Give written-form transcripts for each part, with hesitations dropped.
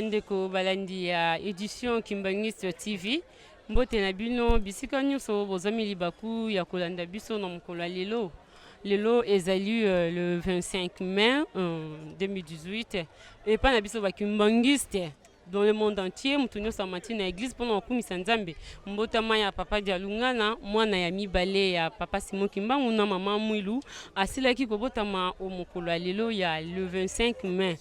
bandeko balandi ya édition Kimbangiste TV. Mbote na bino bisika nyonso bozami libaku ya kolanda biso na mokolo lelo. Lelo ezali le 25 mai 2018 et pas na biso ba Kimbangiste dans le monde entier. Mutunyo sa matina église pendant okumisa nzambe mbotama ya papa Dialungana mwana ya mibale ya papa Simon Kimbangu na mama Mwilu asilaki kobotama o mokolo lelo ya le 25 mai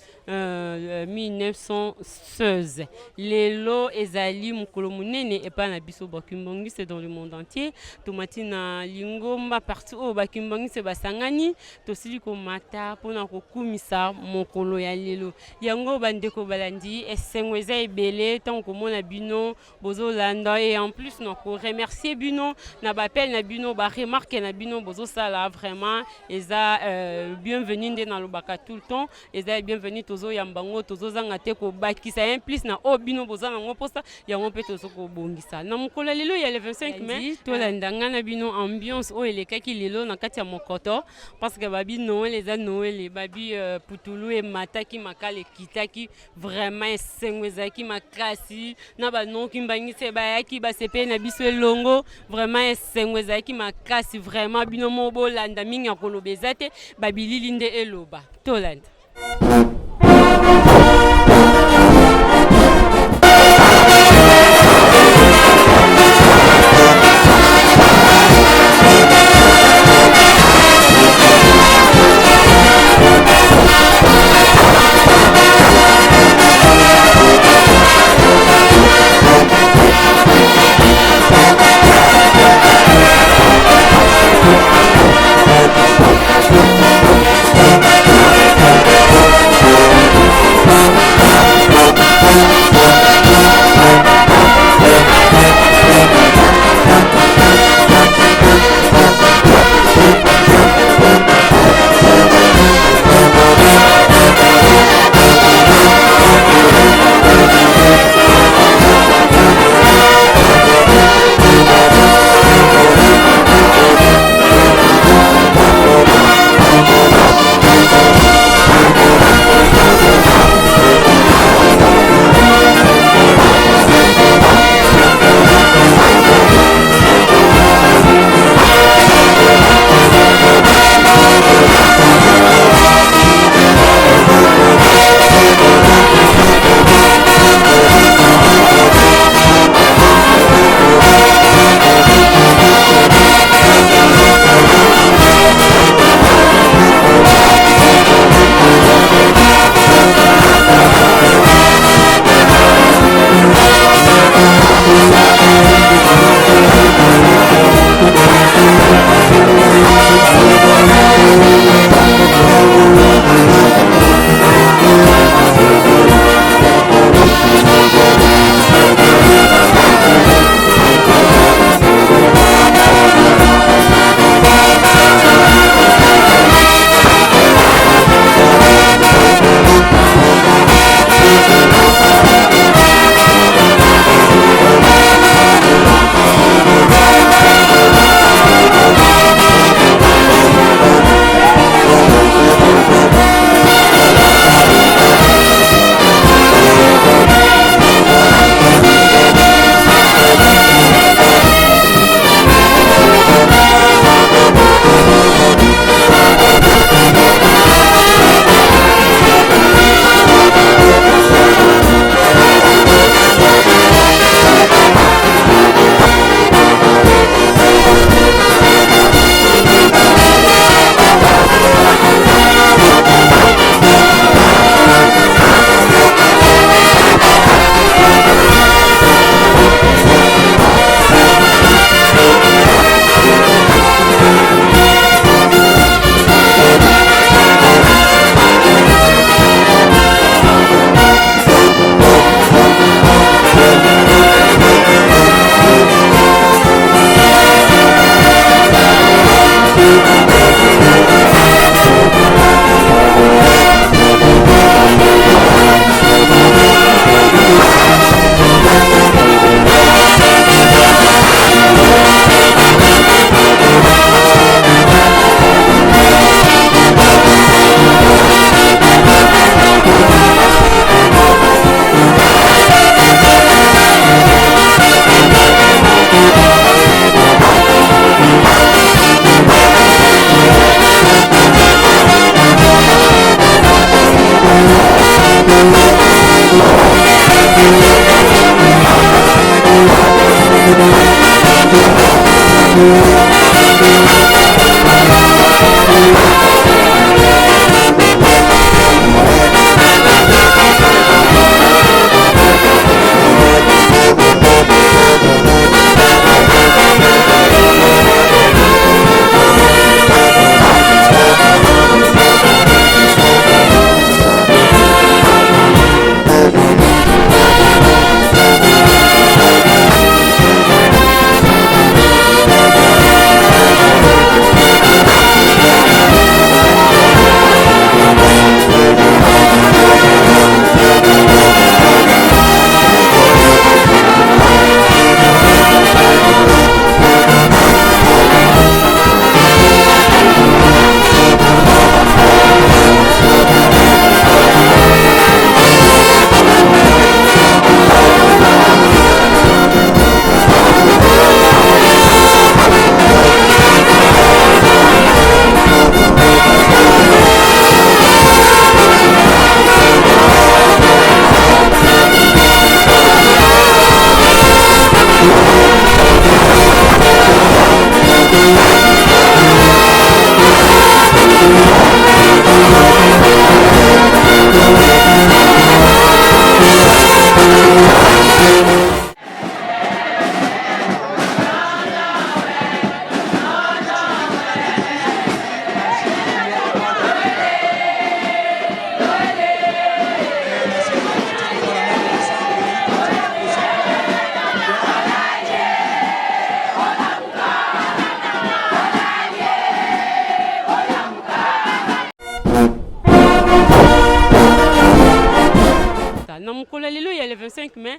1916. Lelo ezali mokolo munene epa na biso ba Kimbangiste dans le monde entier. Tomatina lingomba partout o ba Kimbangiste basangani tosili komata pona kokumisa mokolo ya lelo. Yango bandeko balandi esengwe eza ebele tant komona bino bozolanda et en plus nako remercier bino na bapel na bino ba remarque na bino bozosala vraiment eza bienvenue nde na lobaka tout le temps eza bienvenue tozo yambango tozozanga te ko bakisa en plus na o bino bozana ngo posta yango mpe tozo ko bongisa na mokolo lelo ya le 25 mai tolandanga na bino ambiance o elekaki lelo na kati ya mokoto parce que babi Noël eza Noël babi putulu e mataki makale kitaki vraiment ezaki makasi na ba non Kimbangiste bayaki basepe na biso elongo vraiment ezaki makasi vraiment bino mobolanda mingi ya kolobeza te babilili nde eloba tolanda. mokolo lelo ya le 25 mai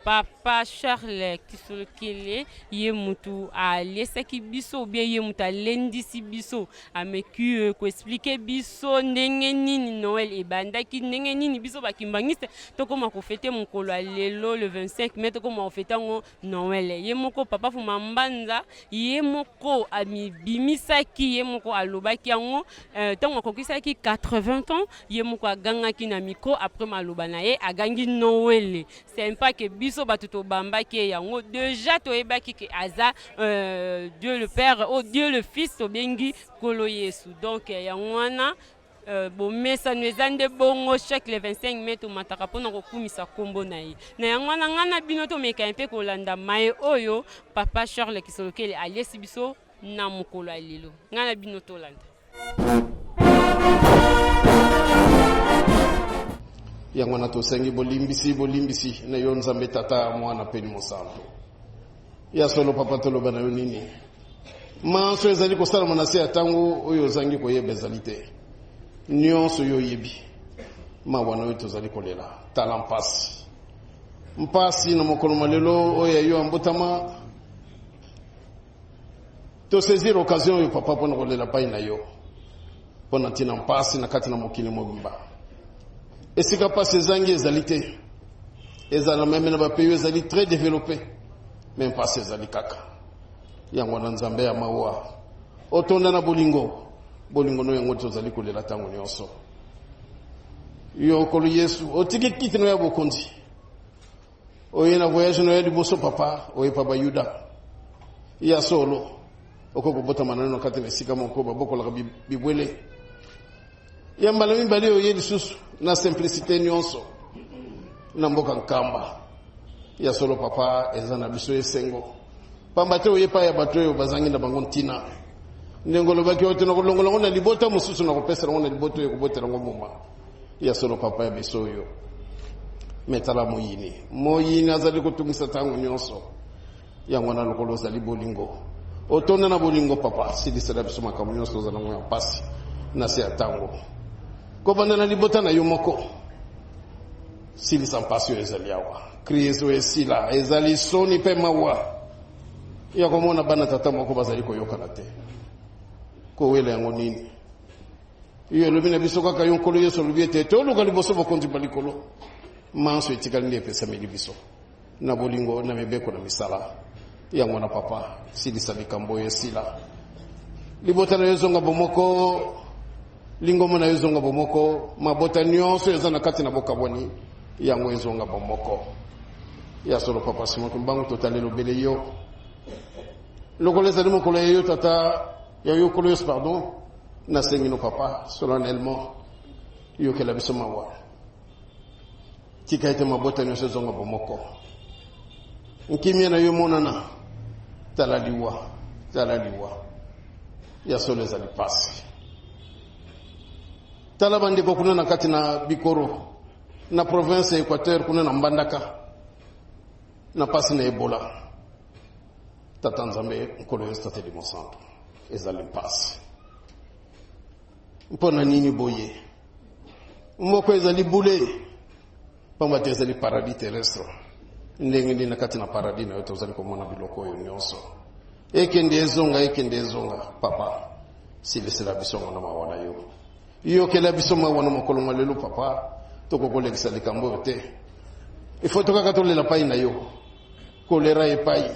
papa Charles Kisolokele ye mutu alesaki biso ou bien ye mutu alendisi biso ameku ko expliquer biso ndenge nini Noël ebandaki ndenge nini biso bakimbangiste tokoma ko fêter mokolo lelo le 25 mai tokoma ko fêter ngo Noël ye moko papa Fuma Mbanza ye moko amibimisaki ye moko alobaki yango tango akokisaki 80 ans ye moko agangaki na micro après maloba na ye agangi Noël c'est pas que biso batuto bambaki yango déjà toyebaki ke aza Dieu le Père oh Dieu le Fils obengi kolo Yesu donc yango wana bomesa nwezande bongo chaque le 25 mai tomataka pona kokumisa kombo na ye na yango wana ngana bino tomeka mpe kolanda maye oyo papa Charles Kisolokele aliesi biso na mokolo ya lelo ngana bino tolanda. Yango na tosengi bolimbisi na yo Nzambe tata mwana peni mosantu ya solo papa toloba na yo nini manso ezali kosala monase ya tango oyo zangi koyeba ezali te nyonso yo yebi mawana oyo tozali kolela tala mpasi na mokolo malelo oyo yo ambotama to saisir occasion oyo papa pona kolela pai na yo pona tina mpasi na kati na mokili mobimba esika pasi ezangi ezali te ezala meme na bapeyo ezali très développé même pasi ezali kaka yango na Nzambe ya mawa otonda na bolingo no yango tozali kolela tango nyonso yo kolo Yesu otiki kiti no ya bokonzi oye na voyage no ya liboso papa oye papa Yuda ya solo okoko bota manano kati na esika moko babokola bibwele ya mbala mimbali oye lisusu na simplicité nyonso na mboka nkamba ya solo papa ezana biso esengo pamba te oye pa ya bato oyo bazangi na bango ntina ndengolo baki oyo na kolongolongo na libota mosusu na kopesa ngo na libota oyo kobotela ngo moma ya solo papa ya biso oyo metala moyini azali kotungisa tango nyonso yango na lokolo zali bolingo otonda na bolingo papa sidisela biso makambo nyonso ozana ngo ya pasi na se ya tango kobanda na libota na yo moko silisa mpasi oyo ezali awa kristo esila ezali soni mpe mawa ya komona bana tata moko bazali koyokana te kowela yango nini iyo elobi na biso kaka yo nkolo Yesu olobi ete toluka liboso bokonzi balikolo manso etikali nde epesameli biso na bolingo na mibeko na misala yango na papa silisa likambo oyo esila libota na yo ezonga bomoko lingoma na yo ezonga bomoko mabota nyonso eza na kati na bokabwani yango ezonga bomoko ya solo papa simoki mbangu totalelo bele yo lokolo ezali mokolo ya yo tata ya yo kolo Yesu pardon nasengi no papa solennellement yokela biso mawa tika ete mabota nyonso ezonga bomoko nkimia na yo monana tala liwa ya solo ezali pasi tala bandeko kuna na kati na bikoro na province ya Equateur kuna na Mbandaka na pasi na Ebola tata Nzambe nkolo Yesu tata limo santo ezali pasi mpona nini boye moko ezali bule pamba te ezali paradis terrestre ndenge ndi na kati na paradis na yo tozali komona biloko oyo nyonso ekende ezonga papa silesela biso na mawana yo yokela biso mawana mokolo malelo papa tokokolekisa likambo oyo te ifo tokaka tolela pai na yo kolera epai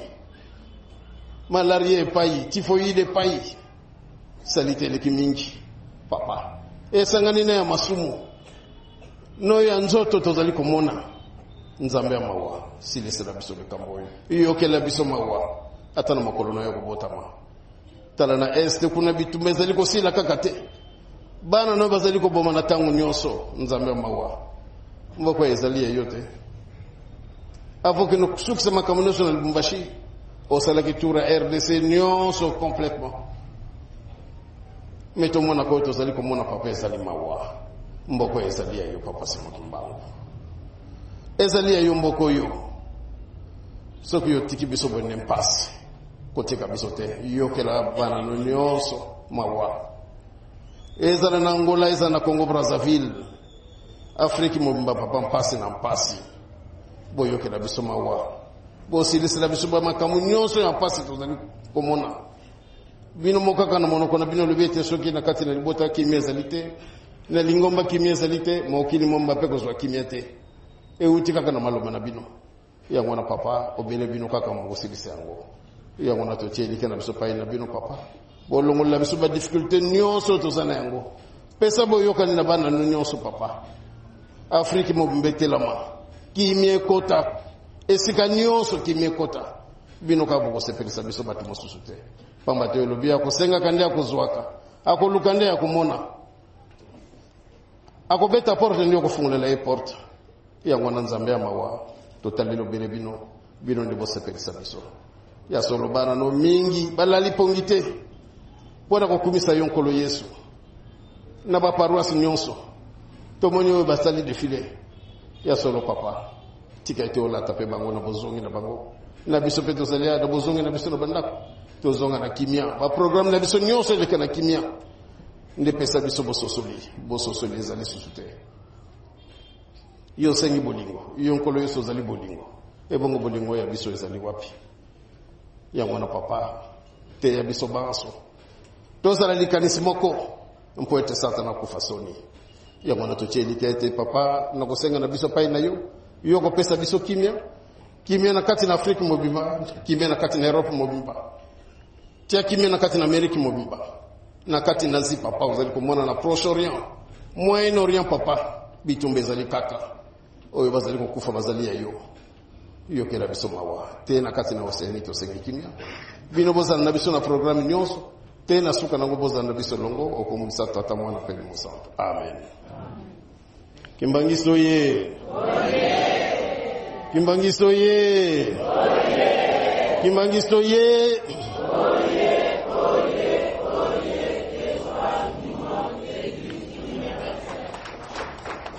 malaria epai tifoide epai salite eleki mingi papa esangani na ya masumu no ya nzoto tozali komona Nzambe ya mawa silesela biso likambo oyo yokela biso mawa ata na makolo na yo kobotama tala na este kuna bitumba ezali kosila kaka te bana no bazali koboma na tango nyonso Nzambe ya mawa mboko ezali ya yote avoke no sukisa makambo nyonso na Lubumbashi osalaki tura RDC nyonso complètement meto mona ko tozali komona papa ezali mawa mboko ezali ya yo papa Simoki Mbangu ezali ya yo mboko yo soki yo tiki biso bonne mpasi kotika biso te yokela bana no nyonso mawa ezala na Angola ezala na Congo Brazzaville Afrique mobimba papa mpasi na mpasi boyoke na biso mawa bo silisi na biso ba makamu nyonso ya mpasi tozali komona bino mokaka na monoko na bino lobete soki na kati na libota kimia ezalite na lingomba kimia ezalite mokili momba pe kozwa kimia te euti kaka na maloba na bino yango na papa obele bino kaka mokosilisa yango yango na totielike na biso pai na bino papa bolongola biso ba difficulté nyonso tozana yango pesa boyokani na bana nyonso papa Afrique mobimbetelama kimie kota esika nyonso kimie kota bino ka bokosepelisa biso bato mosusu te pamba te lobi akosenga kandi akozwaka akoluka nde akomona akobeta porte ndio kofungulela e porte yango na nzambe ya mawa totalelo bele bino ndi bosepelisa biso ya solo bana no mingi balali pongite pona kokumisa yonkolo Yesu na ba paroisse nyonso tomoni oyo basali défilé ya solo papa tika ite ola tape bango na bozongi na bango na biso pe tozalia na bozongi na biso na bandako tozonga na kimia ba programme na biso nyonso eleka na kimia nde pesa biso bososoli ezali susu te yo sengi bolingo yonkolo Yesu ezali bolingo ebongo bolingo ya biso ezali wapi yango na papa te ya biso banso tozala likanisi moko mpo ete satana kufasoni yango na totielike ete papa na kosenga na biso pai na yo kopesa biso kimia na kati na Afrique mobimba kimia na kati na Europe mobimba tia kimia na kati na Amerique mobimba na kati na zi papa uzali komona na Proche Orient Moyen Orient papa bitumbe ezali kaka oyo bazali kokufa bazali ya yo kela biso mawa te na kati na Oceanie tosengi kimia bino bozana na biso na programme nyonso te na suka nango bozana na biso longo okomulisa tata mwana pe mosanto amen. Kimbangiso ye Kimbangiso ye Kimbangiso ye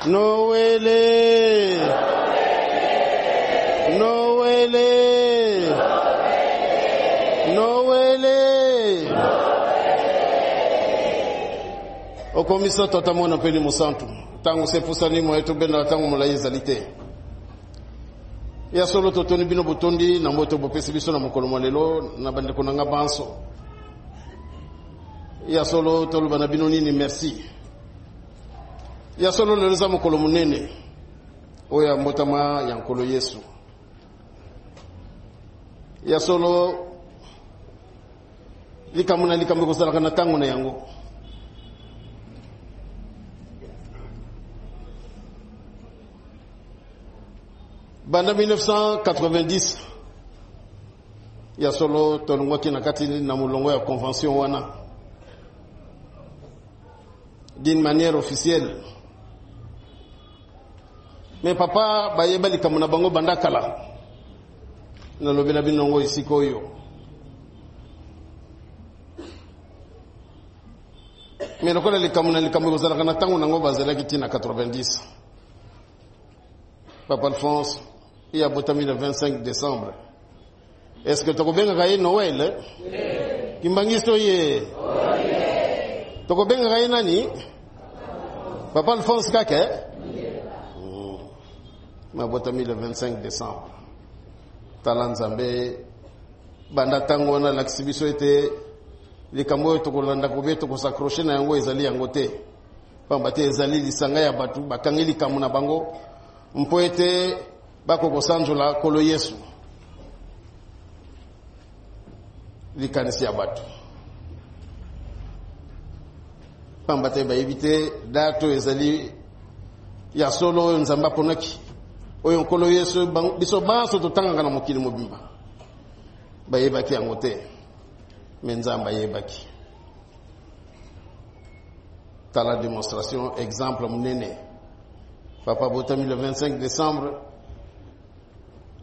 Noele Noele Noele Okomisa tata mwana pe mosanto tangu sepusani mo eto benda tangu mulai ezalite ya solo totoni bino botondi na moto bopesi biso na mokolo molelo na bande konanga banso ya solo toluba na bino nini merci ya solo leza mokolo munene oya mbotama ya nkolo Yesu ya solo likambo kozalaka na tango na yango banda 1990 ya solo tolongwaki na kati na mulongo ya convention wana d'une manière officielle mais papa bayeba likambo na bango banda kala na lobela binongo isiko yo mais lokola likambo kozalaka na tango nango bazalaki tina 90 Papa Alphonse il y a botami le 25 décembre. Est-ce que tu as Noël? Kimbangiso ye. Tu as nani? Papa Alphonse kake? Ma botami le 25 décembre. Talanzambe banda tango na l'exhibition était les kamoyo to kolanda ko beto ko s'accrocher na yango ezali yango te. Pamba te ezali lisanga ya batu bakangeli kamuna bango. Mpoete bako kosanjola kolo Yesu likanisi ya batu pamba te bayibite dato ezali ya solo oyo nzamba ponaki oyo kolo Yesu biso banso totanga na mokili mobimba bayebaki yango te menzamba yebaki tala démonstration exemple munene Papa Botami le 25 décembre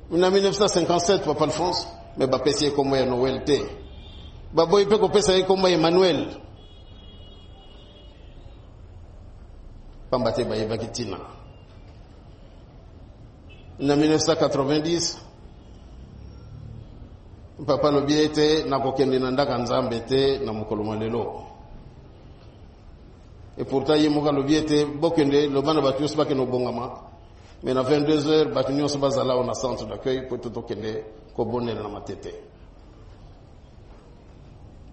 1957 Papa Alphonse mais bapesi comme Noël te baboy pe ko pesa comme Emmanuel pambate baye bakitina en 1990 Papa lobiete na kokende na ndaka nzambe te na mokolo malelo Et pourtant, il y a un était beaucoup de l'obana battu, c'est pas que nous bongama. Mais à 22h, battu, se base là, on a centre d'accueil pour tout le monde, qu'on bonne dans ma tête.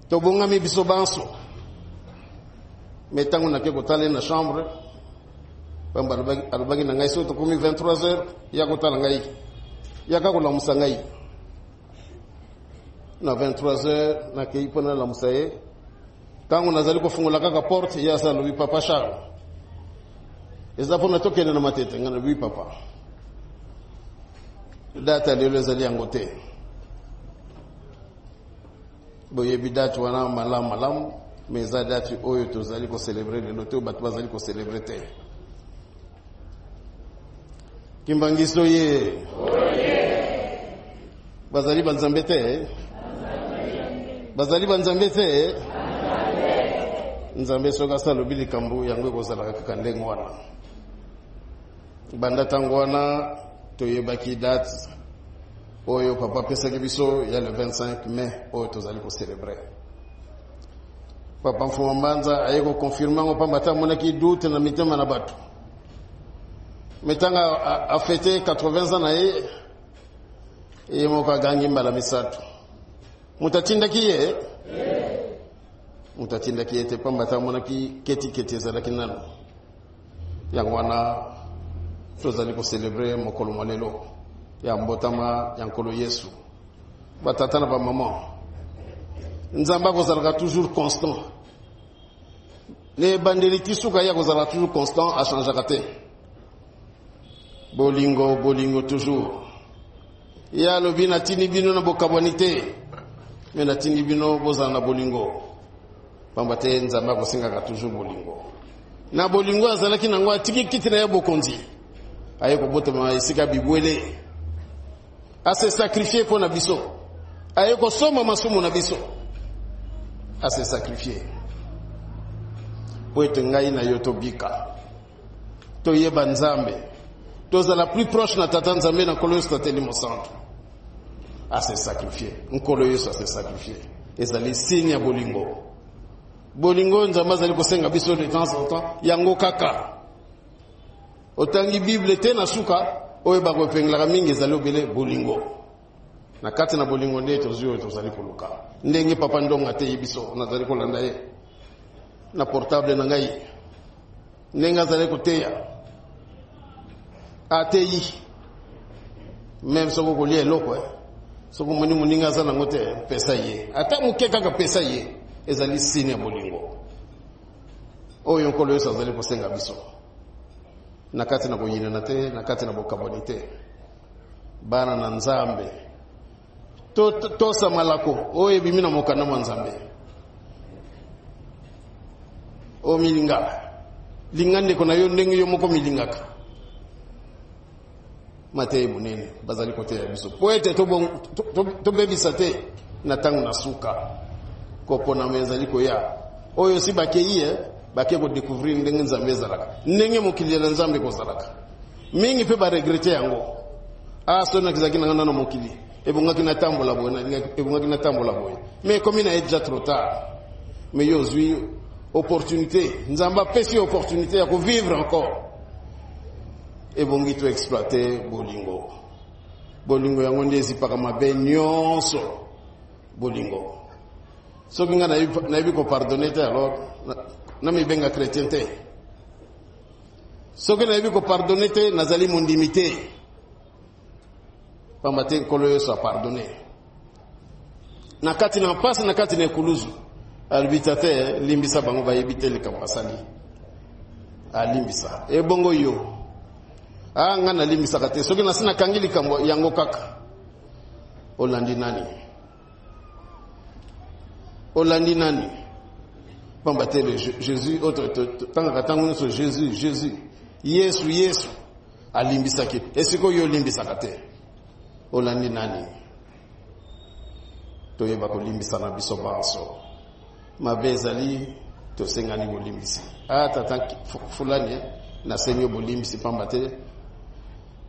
To bongami biso banso. Mais tant qu'on a quelque chose dans la chambre, albagi na ngai so to komi 23h, ya ko tala ngai. Ya ka ko la musangai. Na 23h, na kei pona la musaye. Tangu nazali kufungula kaka porte ya sa lui papa Charles. Eza pona toke na matete ngana lui papa. Data lelo zali angote. Boye bidatu wana malam mais za datu oyo tozali ko célébrer le loto batu bazali ko célébrer te. Kimbangiso ye. Bazali banzambe te. Bazali banzambe te. Nzambe soka salobi likambo yango ekozala kaka ndenge wana. Banda tango wana toyebaki date oyo papa pesaki biso ya le 25 mai oyo tozali ko célébrer. Papa Mfuma Mbanza ayeko confirmer ngo pamba ta monaki doute na mitema na batu. Metanga a fêté 80 ans na ye moka gangi mbala misatu. Mutatinda kiye? Mutatinda kiye te pamba ta monaki keti ezalaki nano. Yango wana tozali ko célébrer mokolo molelo ya mbotama ya nkolo Yesu. Batata na ba maman. Nzamba kozalaka toujours constant. Les bandeliti suka ya kozalaka toujours constant a changer kate. Bolingo toujours. Ya lobi na tini bino na bokabwanite. Mais na tini bino bozana bolingo. Pambate nzamba kosinga toujours bolingo. Na bolingo azalaki na ngwa tiki kitina ya bokonzi. Aye ko botema esika bibwele. A se sacrifier pour na biso. Aye ko soma masumu na biso. A se sacrifier. Po etengai na yoto bika. To yeba nzambe. Toza la plus proche na tata nzambe na kolo yesu tateli mosantu. A se sacrifier. Nkolo yesu a se sacrifier. Ezali signe ya bolingo. Bolingo nzamba zali kosenga biso de temps en temps. Yango kaka. Otangi Bible te na suka. Oye bako pengla mingi ezali obele bolingo. Na kati na bolingo nde tozio tozali koluka. Ndenge papa ndonga te yibiso. Nazali kolanda ye. Na portable na ngai. Nenga zali koteya. Ateyi. Même soko kolia eloko soko moni muninga za na ngote pesa ye. Ata mukeka ka pesa ye. Ezali signe ya bolingo. Oyo nkolo yesu azali kosenga biso. Nakati na boyina na te, nakati na bokabonite. Bana na nzambe. To samalako, oye bimina mokana mwa nzambe. O milinga. Lingande kona yo ndenge yo moko milingaka. Matei munene, bazali kote ya biso. Poete to bebisa te, na tangu na suka. Kopona menzali koya. Oyo si bakeye, bake ko découvrir ndenge nzambe zalaka. Ndenge mokili na nzambe ko zalaka. Mingi pe ba regretter yango. Sona kizaki na ngana mokili. Ebungaki na tambola boy. Mais comme il est déjà trop tard. Mais yo zui opportunité, nzamba pesi opportunité ya ko vivre encore. Ebongi to exploiter bolingo. Bolingo yango ndezi paka mabe nyonso. Bolingo. So kinga na ibi ko pardonner te alors na mi benga chrétien te. So kinga na ibi ko pardonner te nazali mondimité. Pambate nkolo yesu a pardonner. Na kati na pasi na kati na kuluzu. Albitate limbisa bango ba yebite likapasali. Limbisa. Ebongo yo. Ngana limbisa kate. So kinga sina kangili kambo yango kaka. Olandi nani. Pambate le Jésus tanga tangu so Jésus. Yesu. Alimbisa ki. Esiko yo limbisa kate. Olandi nani. Toyeba ko limbisa na biso banso. Mabezali to sengani bo limbisi. Tata fulani na senyo bo limbisi pambate.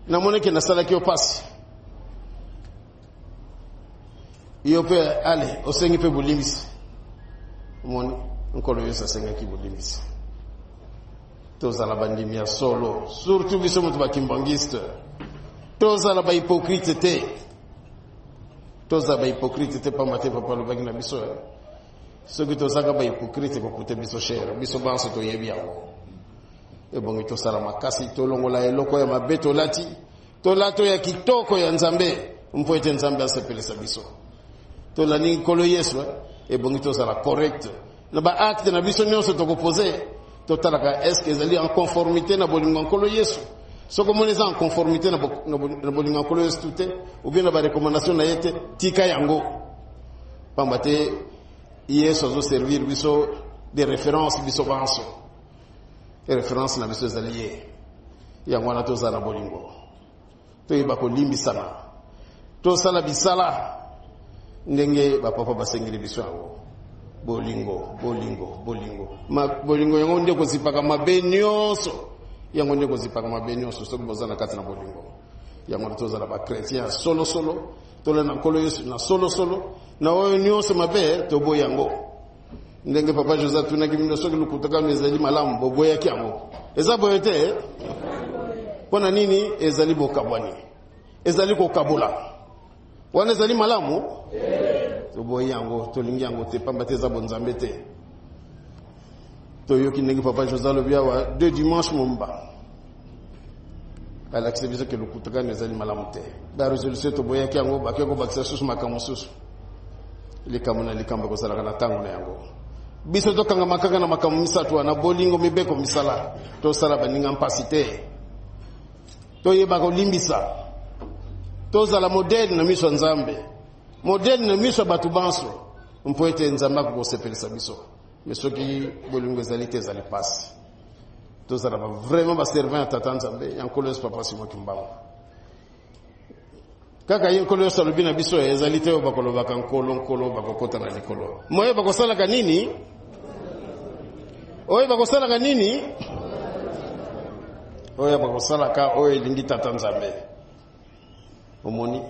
Na moneke na sala ki opasi. Iyo pe ale osengi pe bo limbisi. Moni nkolo yesu senga ki bo limbisi. tozala bandimi ya solo, surtout biso moto bakimbangiste, tozala ba hypocrite te, tozala ba hypocrite te pamba te papa lobaki na biso soki tozaka ba hypocrite kokute biso cher, biso banso toyebi yango. Ebongi tosala makasi tolongola eloko ya mabe tolati, tolato ya kitoko ya Nzambe, mpo ete Nzambe asepelisa biso. Tolani nkolo Yesu, ebongi tozala correct. Na ba acte na biso nyonso tokopose, totalaka est-ce que ezali en conformité na bolingo nkolo Yesu. Soko moneza en conformité na bolingo nkolo Yesu tute, ou bien na ba recommandation na yete tika yango. Pamba te Yesu azo servir biso de référence biso banso. Et référence na biso ezali yango wana tozala bolingo. Toyeba kolimbisana. Tosala bisala ndenge bapapa basengeli biso yango. Bolingo. Bolingo yango nde kozipaka mabe nyonso. Yango nde kozipaka mabe nyonso soki bozala kati na bolingo. Yango tozala ba chrétien solo. Tola na nkolo Yesu na solo. Na oyo nyonso mabe tobo yango. Ndenge papa Joseph tunaki mino soki lukutaka mezali malamu boboya kiango. Eza boyete pona nini ezali bokabwani. Ezali kokabula. Wana ezali malamu? Toboya yango, tolingi yango te pamba te za bonzambe te. Toyoki ndenge papa Joseph lobia wa 2 dimanche momba. Alakise biso ke lukutaka mezali malamu te. Ba résolution toboya kiango bakeko bakisa susu makamususu. Likamuna likamba ko sala kana tango na yango. Biso to kanga makanga na makamu misatu na bolingo mibeko misala to sala baninga mpasite to yeba ko limbisa to zala modèle na miso Nzambe, modèle na miso batu banso mpo ete Nzamba ko sepelisa biso mesoki bolingo ezalite ezali pasi to zala vraiment ba servant tata Nzambe yankolo es papa simo kimbango kaka yankolo es alobina biso ezalite obakolo bakankolo bakokota na likolo moye bakosala kanini. Oye bakosala kanini? Oye bakosala ka oye lingi tata Nzambe. Omoni.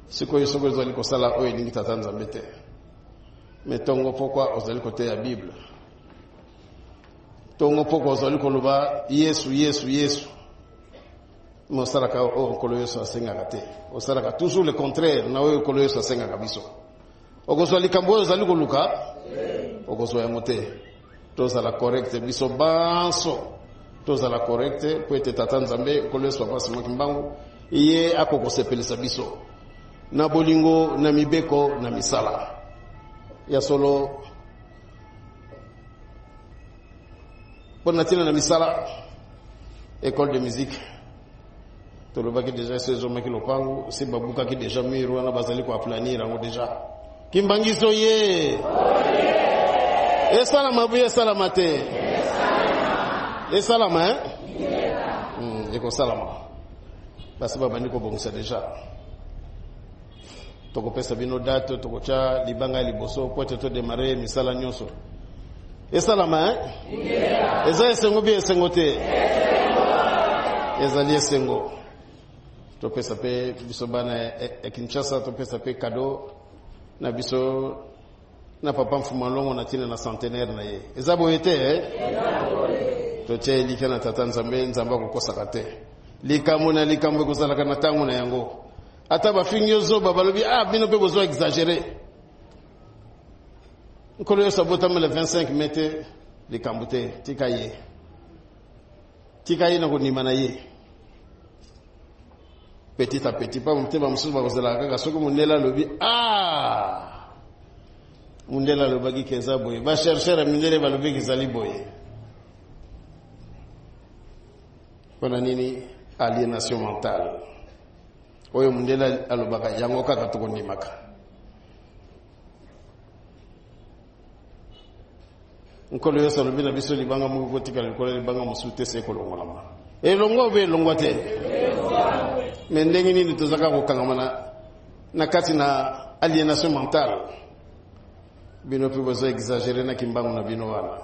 Siko yosoko ezali kosala oye lingi tata Nzambe te. Metongo pokwa ozali kote ya Bible. Tongo pokwa ozali koloba Yesu. Mosala ka o nkolo Yesu asenga te. Osala ka toujours le contraire na oye nkolo Yesu asenga kabiso. Okozali kambo ozali koluka. Okozwa yango te. Tozala correcte biso banso. Tozala correcte po ete tata Nzambe nkolo Yesu papa simo kimbangu iye akokosepelisa biso na bolingo na mibeko na misala ya solo pona tina na misala école de musique tolobaki déjà saison maki lopangu si babuka ki déjà miro wana bazali ko planira ngo déjà kimbangiso ye esalama buye esalama te esalama eko salama basi babandi ko bongisa déjà toko pesa bino date toko cha libanga liboso pote to démarrer misala nyonso esalama eza esengo bi esengo te ezali esengo to pesa pe biso bana Kinshasa to pesa pe cadeau na biso na papa mfuma longo na tina na centenaire na ye ezabo ete to che likana tata Nzamba kokosa te likambo na likambo kozala kana tango na yango ata ba finyo zo balobi bino pe bozo exagérer nkolo yo sabota me le 25 mètres likambo te tikaye na konima na ye petit à petit pa muteba mususu bakozala kaka soko mundela lobi mundela lobaki keza boye ba chercher mindele balobi kezali boye pona nini aliénation mentale oyo mundela alobaka yango kaka tokondimaka nkolo yo salobi na biso libanga moko kotika likolo libanga musute se kolongolama elongo be elongo te mais ndenge nini tozaka kokangama na kati na aliénation mentale bino pe bozo exagérer na kimbangu na bino wana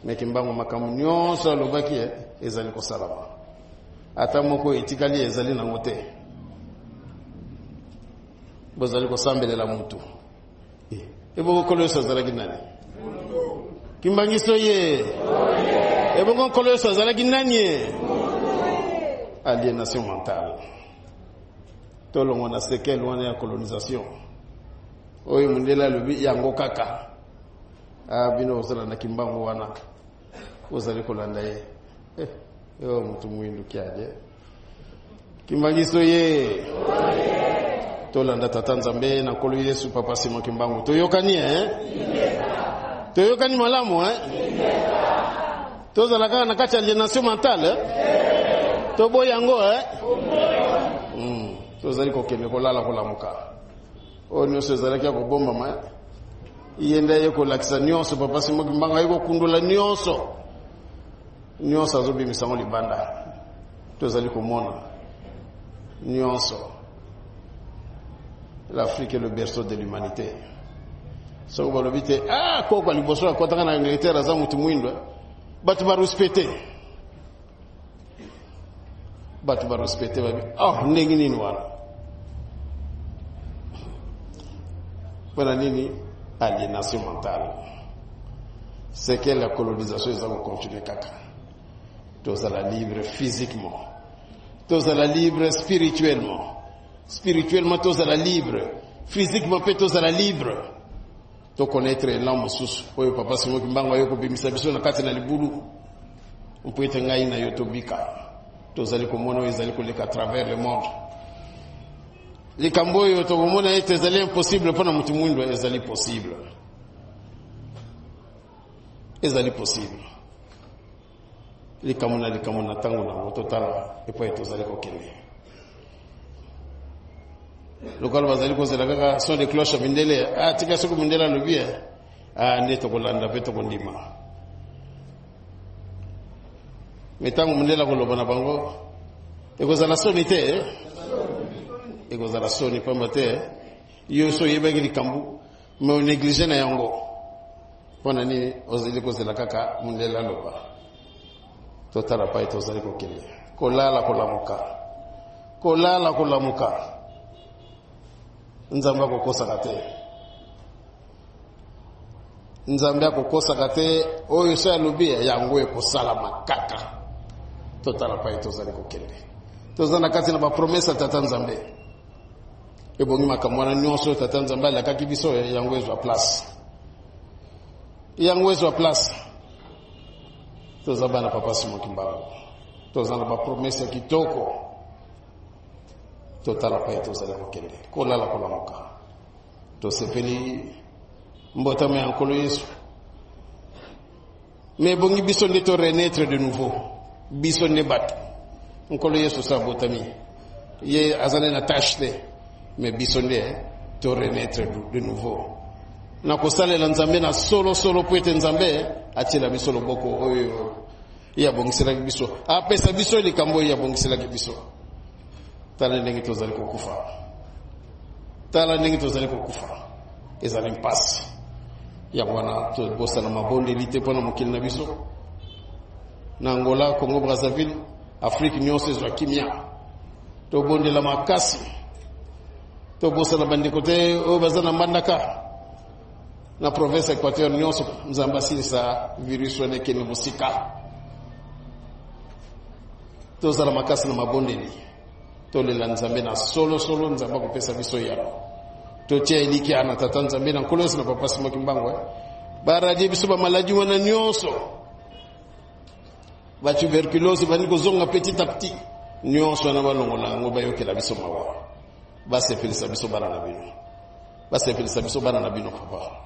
mais kimbangu makamu nyonso alobaki ezali kosalama ata moko etikali ezali nango te bozali kosambelela mutu ebo kolo ezalaki nani Kimbangiso ye. Et bon kolo so zalaki nanye. Aliénation mentale. Tout le monde a séquelles loin de la colonisation. Oye mundela lobi yango kaka. Ah bino osala na kimbango wana. Osali kolanda ye. Yo mutu mwindu kiaje. Kimbangiso ye. Tolanda tata Nzambe na kolo Yesu papa Simon Kimbangu. Toyokani Toyokani malamu Tozala kaka na kati ya aliénation mentale Tobo yango Tozali kokende kolala kolamuka. O nyonso ezalaki ya kobomba ma. Yenda ye kolakisa nyonso papa Simon Kimbangu ayiko kundula nyonso. Nyonso azobimisa ngo libanda. Tozali komona nyonso. L'Afrique est le berceau de l'humanité. So balobite koko liboso akotaka na Angleterre za mutu mwindo. Batu ba respecter. Babi. Ndenge nini wana. Wana nini aliénation mentale. C'est que la colonisation va continuer kaka. Tous à la libre physiquement. Tous à la libre spirituellement. Spirituellement, tous à la libre. Physiquement, tous à la libre. To connaître l'homme sous. Oyo papa Simon Kimbangu ayoko bimisa biso na kati na libulu. Mpo ete ngai na yotobika. Tous allez komona ezali koleka à travers le monde. Likambo yo to komona ete ezali impossible pona mutu mwindo ezali possible. Ezali possible. Likamona tango na totala epo ete ezali kokende. Local bazali kozela kaka son de cloche mindele tika soko mindela lobie neto kolanda peto kondima metango mindela koloba na bango ekozala soni te ekozala soni pamba te yo so yebeki likambu me o négligé na yango pona ni ozeli kozela kaka mindela loba totala pa ito ozali kokende kolala kolamuka Nzambe akokosaka te oyo so alobi yango ekosala makaka totala pa etozali kokende toza na kati na bapromesa tata Nzambe ebongi makambo wana nyonso tata Nzambe alakaki biso yango ezwa place toza bana papa Simon Kimbangu toza na bapromesa kitoko totala pa etozali kokende kolala kolamuka tosepeli mbotama ya nkolo Yesu mais bongi biso nde to renaître de nouveau biso nde bato nkolo Yesu sa botami ye azane na tâche te mais biso nde to renaître de nouveau na kosalela Nzambe na solo po ete Nzambe atiela biso loboko oyo ya bongiselaki biso apesa biso likambo ya bongiselaki biso. Tala ndenge tozali kokufa ezali mpasi ya bwana to bosa na mabonde lite pona mokili na biso na Angola Congo Brazzaville Afrique nyonso ezwa kimia to bonde la makasi to bosa na bandeko te o bazana mandaka na province Equateur nyonso Nzambe asilisa virus wana ekende mosika tozala makasi na mabonde li tolela Nzambe na solo Nzambe kopesa biso yalo totia eliki ana tata Nzambe na nkolo Yesu na papa Simon Kimbangu baradi biso ba maladie wana nyonso ba tuberculose bani kozonga petit à petit nyonso na balongola ngo bayokela biso mawa basepelisa biso bana na bino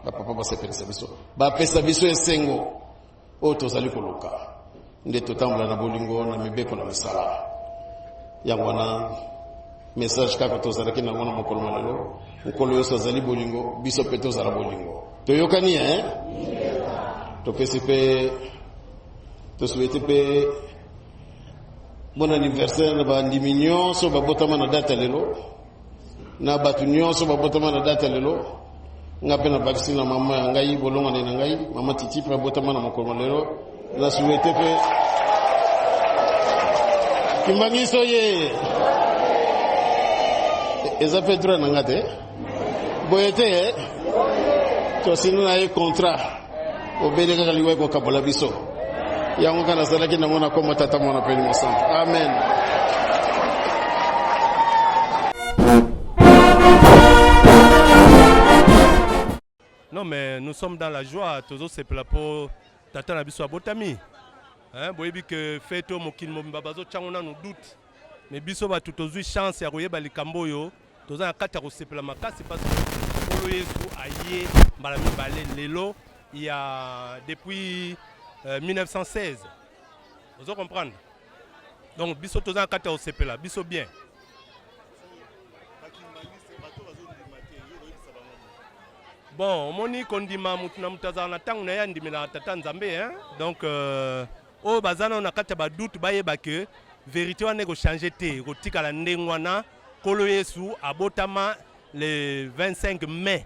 papa basepelisa biso bapesa biso esengo o tozali koluka nde totambola na bolingo na mibeko na misala yango wana message kaka tozalaki nango na mokolo malelo mokolo Yesu azali bolingo biso pe tozala bolingo toyokani topesi pe tosouhaite pe bon anniversaire na bandimi nyonso babotama na data lelo na batu nyonso babotama na data lelo nga pe na bakisi na mama ya ngai bolongane na ngai mama Titi pe babotama na mokolo malelo na souhaite pe Kimbangiso ye eza pe droit nanga te boyete to sinu na ye contrat obele kaka liwa kokabola biso yango kana zalaki nango na kombo tata mwana peli mosantu amen. Non mais nous sommes dans la joie, toujours c'est pour tata na biso abotami. Hein, boyebi que feto mokil mobimba bazo tchangona nous doute. Mais biso ba tout ozui chance ya koyeba likambo yo, toza na kati ya kosepela makasi parce que Kolo Yesu aye mbala mibale lelo il y a depuis 1916. Vous comprendre? Donc biso toza na kati ya kosepela, biso bien. Bon, moni kondima mutuna mutazana na tangu na ya ndimela tata nzambe hein. Donc o bazana na kati ba doute bayeba que vérité wana ko changer te, ko tikala ndengwana Kolo Yesu abotama le 25 mai.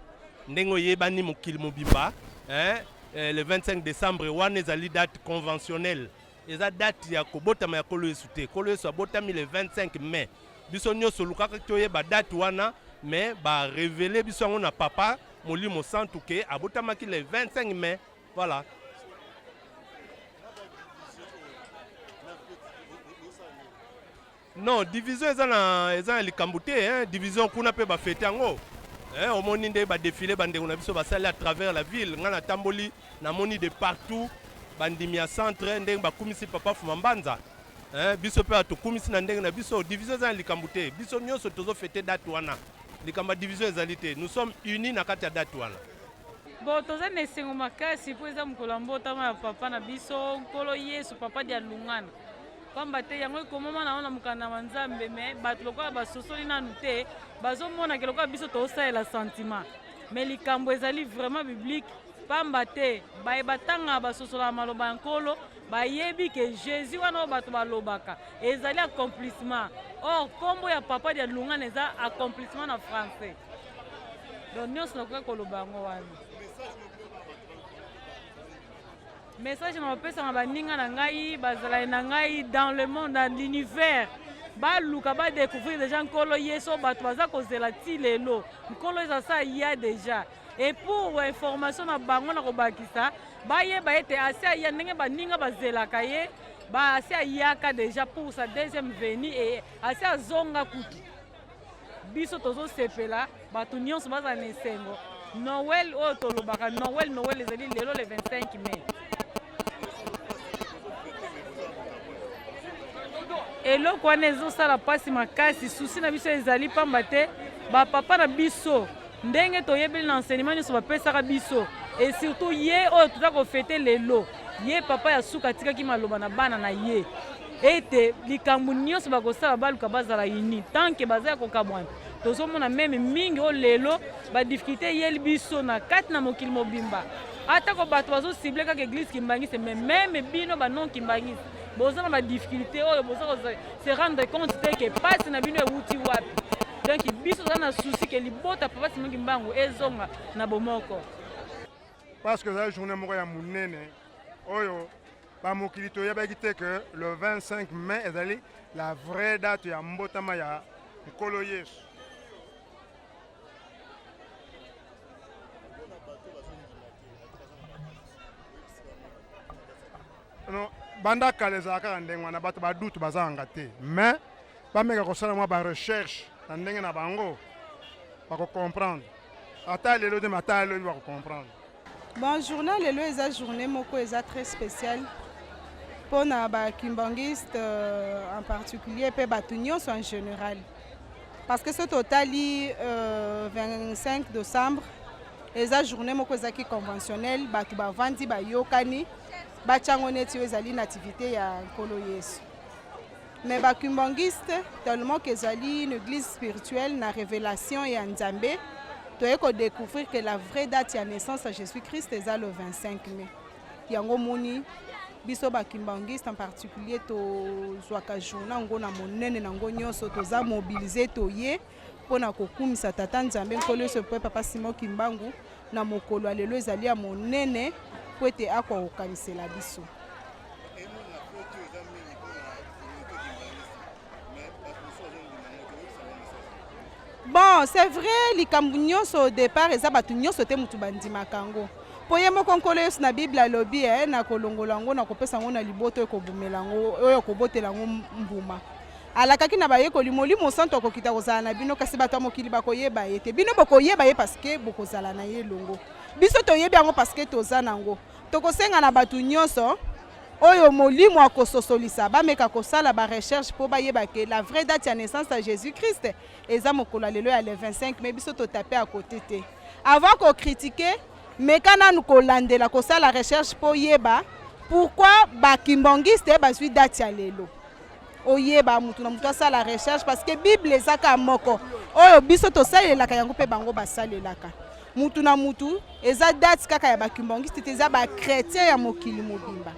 Ndengo yebani mokili mobimba hein. Le 25 décembre wana ezali date conventionnelle. Eza date ya kobotama ya Kolo Yesu te. Kolo Yesu abotami le 25 mai. Biso nyonso lukaka toyeba date wana mais ba révéler biso ngo na papa Molimo Santuke abotamaki le 25 mai. Voilà. Non, division eza likambuté hein, division kuna pe ba fêter ngo. Hein, au moni nde ba défiler bande na biso ba sala à travers la ville, ngana tamboli na moni de partout, bandimia centre ndenge ba kumisi papa Fumambanza. Hein, biso pe to kumisi na ndenge na biso division eza likambuté. Biso nyonso tozo fêter date wana. Likamba division ezalité. Nous sommes unis na kati ya date wana. Bon, toza na esengo makasi po eza mokolo ya mbotama ya papa na biso Nkolo Yesu papa dia lungana. Pamba te yango ekomoma na ona mokanda wa Nzambe me bato lokola basosoli nanu te bazomona ke lokola biso tosalela sentiment. Mais likambo ezali vraiment biblique. Pamba te bayeba tanga basosola maloba ya Nkolo bayebi ke Jésus wana o bato balobaka ezali accomplissement. Or kombo ya papa dia lungana eza accomplissement na français. Donc nyonso nakoka koloba yango wana. Message na bapesa na baninga na ngai bazala na ngai dans le monde dans l'univers baluka ba découvrir déjà Nkolo Yesu bato baza kozela ti lelo Nkolo Yesu ça y a déjà et pour information na bango na kobakisa bayeba ete asia ya ndenge baninga bazelaka ye ba asia yaka déjà pour sa deuxième venue et asia zonga kutu biso tozo sepela bato nyonso baza na esengo Noël o tolobaka Noël ezali lelo le 25 mai. Eloko wana ezosala pasi makasi susi na biso ezali pamba te bapapa na biso ndenge toyebeli na enseignement nyonso bapesaka biso et surtout ye oyo toza kofete lelo ye papa ya suka atikaki maloba na bana na ye ete likambo nyonso bakosala baluka bazala uni tanke baza ya kokabwana tozomona meme mingi oyo lelo badifficulté yeli biso na kati na mokili mobimba atako bato bazosible kaka église kimbangisi me meme bino banon kimbangisi boza na badifficulté oyo boza se rendre compte te ke pasi na bino ewuti wapi donc biso za na souci ke libota papa simongi mbangu ezonga na bomoko parce que la journée moko ya munene oyo ba mokili toyebaki te que le 25 mai ezali la vraie date ya mbotama ya Nkolo Yesu. Non, banda kala ezalaka kaka ndenge wana bato badutu bazalanga te mais bameka kosala mwa barecherche na ndenge na bango bakocomprendre ata lelo te ata elobi bakocomprendre. Bon, journal lelo eza journée moko eza très spéciale mpona bakimbangiste en particulier mpe bato nyonso en général parce que so totali 25 décembre eza journée moko ezaki conventionnelle bato bavandi bayokani bachango neti ezali nativité ya Nkolo Yesu. Mais bakimbangiste tellement que ezali une église spirituelle na révélation ya Nzambe toye ko découvrir que la vraie date ya naissance à Jésus-Christ eza le 25 mai. Yango moni biso bakimbangiste en particulier to zwaka journal ngo na monene nango nyonso toza mobiliser toye pona kokumisa tata Nzambe Nkolo Yesu pe papa Simon Kimbangu na mokolo lelo ezali ya monene po ete akwa okanisela biso. Bon, c'est vrai, likambo nyonso au départ eza bato nyonso te mutu bandimaka ngo. po ye moko nkolo yesu na bible alobi na kolongola yango na kopesa yango na liboto ekobomela yango oyo ekobotela yango mbuma alakaki na bayekoli molimo santo akokita kozala na bino kasi bato ya mokili bakoyeba ye te bino bokoyeba ye parceke bokozala na ye elongo biso toyebi yango parceke toza nango tokosenga na bato nyonso oyo molimo akososolisa bameka kosala barecherche mpo bayeba ke la vraie date ya naissance ya jésus christ eza mokolo lelo ya le 25 mais biso totape à côté te avant kokritike meka nanu kolandela kosala recherche mpo yeba pourquoi bakimbongiste bazwi date ya lelo oyeba mutu na mutu asala recherche parce que bible ezaka moko oyo biso tosalelaka yango mpe bango basalelaka mutu na mutu eza date kaka ya bakimbongiste te eza bakretien ya mokili mobimba.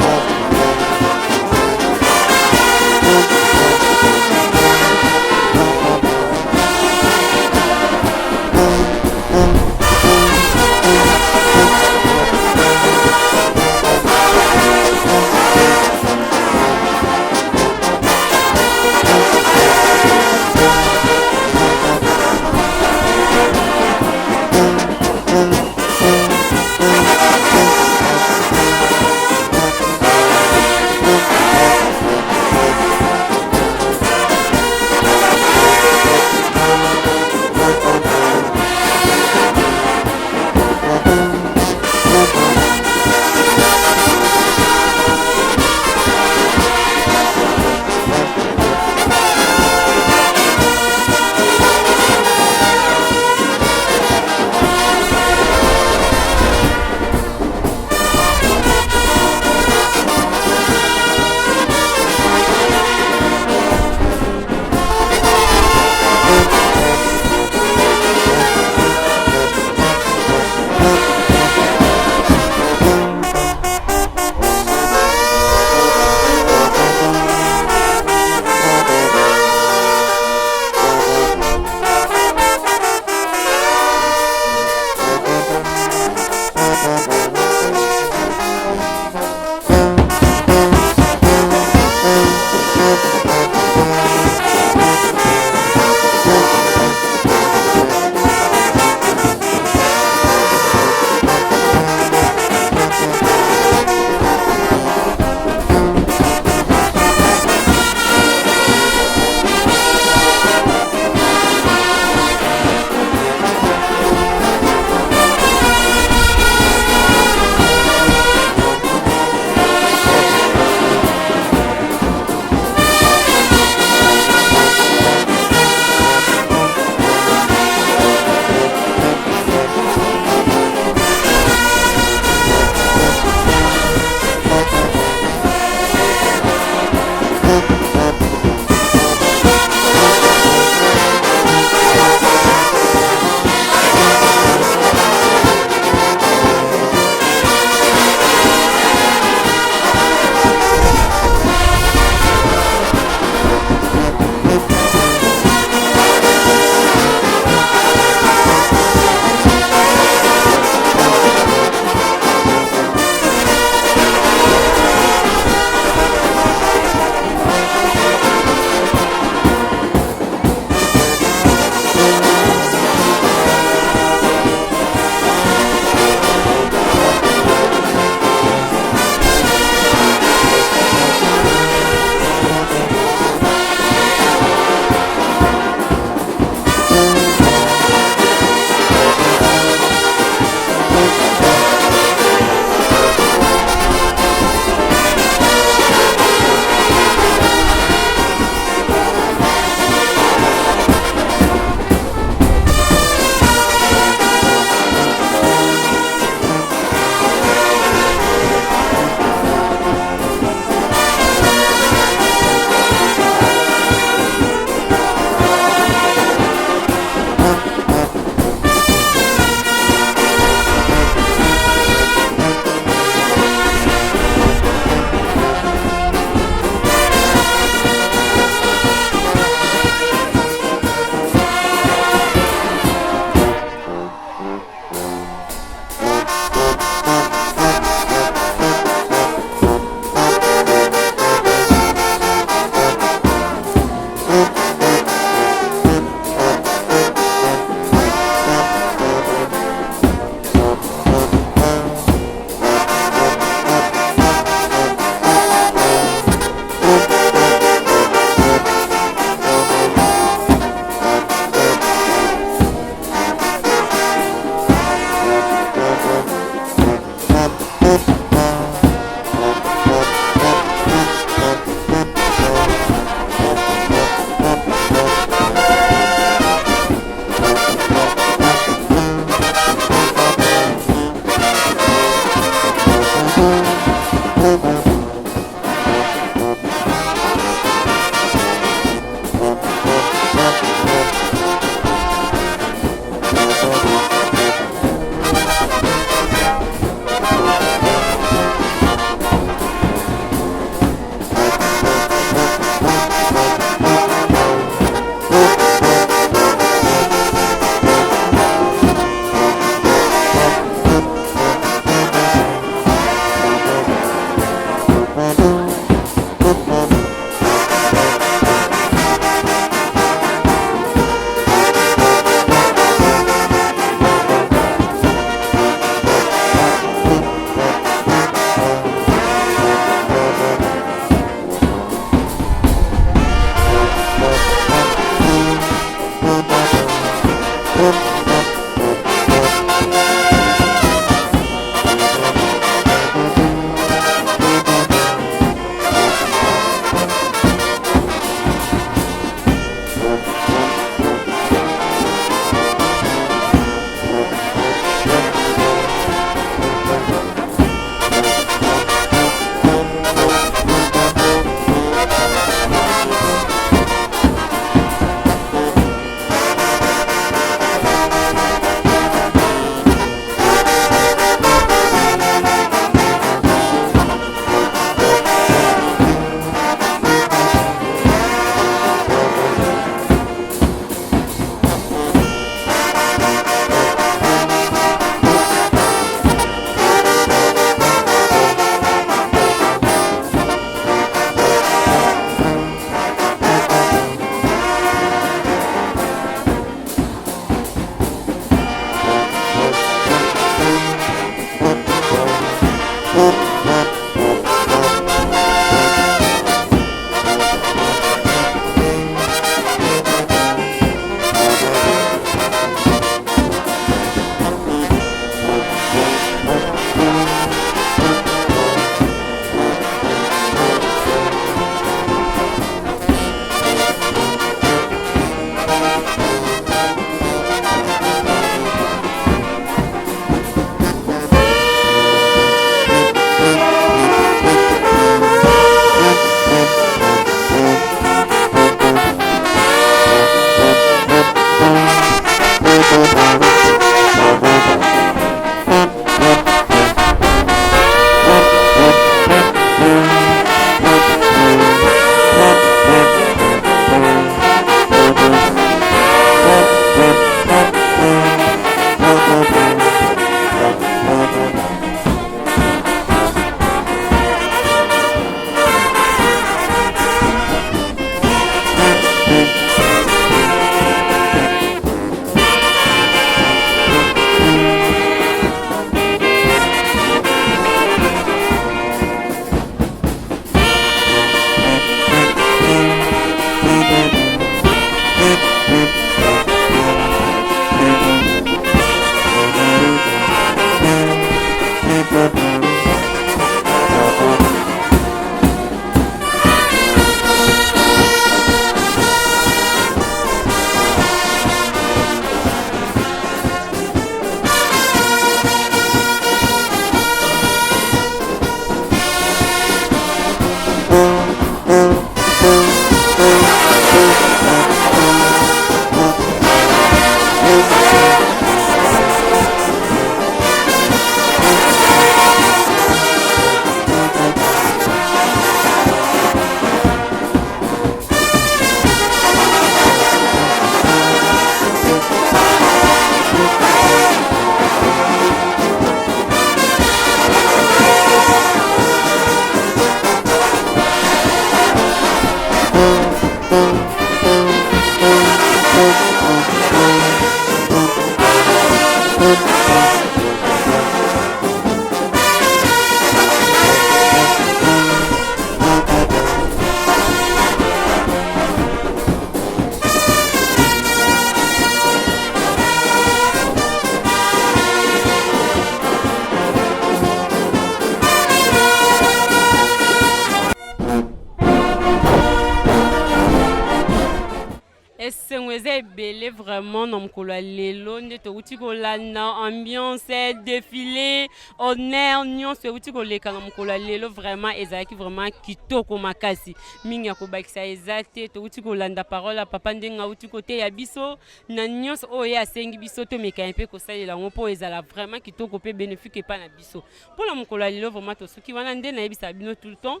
bolingo eza ebele vraiment na mokolo ya lelo nde touti kolanda ambiance défilé honneur nyonso euti koleka na mokolo ya lelo vraiment ezalaki vraiment kitoko makasi mingi ya kobakisa eza te touti kolanda parole ya papa ndenge auti koteya biso na nyonso oyo ye asengi biso tomeka mpe kosalela yango mpo ezala vraiment kitoko mpe bénéfique epa na biso mpona mokolo ya lelo vraiment tosuki wana nde nayebisa bino tout le temps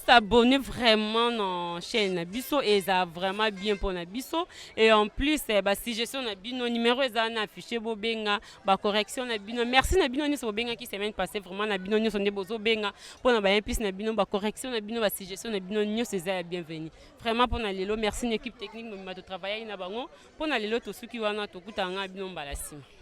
s'abonner vraiment dans chaîne Nabiso et ça vraiment bien pour Nabiso et en plus suggestion Nabino numéro est affiché bobenga ba correction Nabino merci Nabino ni so benga qui semaine passée vraiment Nabino ni so ndebozo benga pour na ba plus Nabino ba correction Nabino ba suggestion Nabino ni so za bienvenue vraiment pour na lelo merci une équipe technique mais de travailler na bango pour na lelo to suki wana to kutanga bino mbalasima.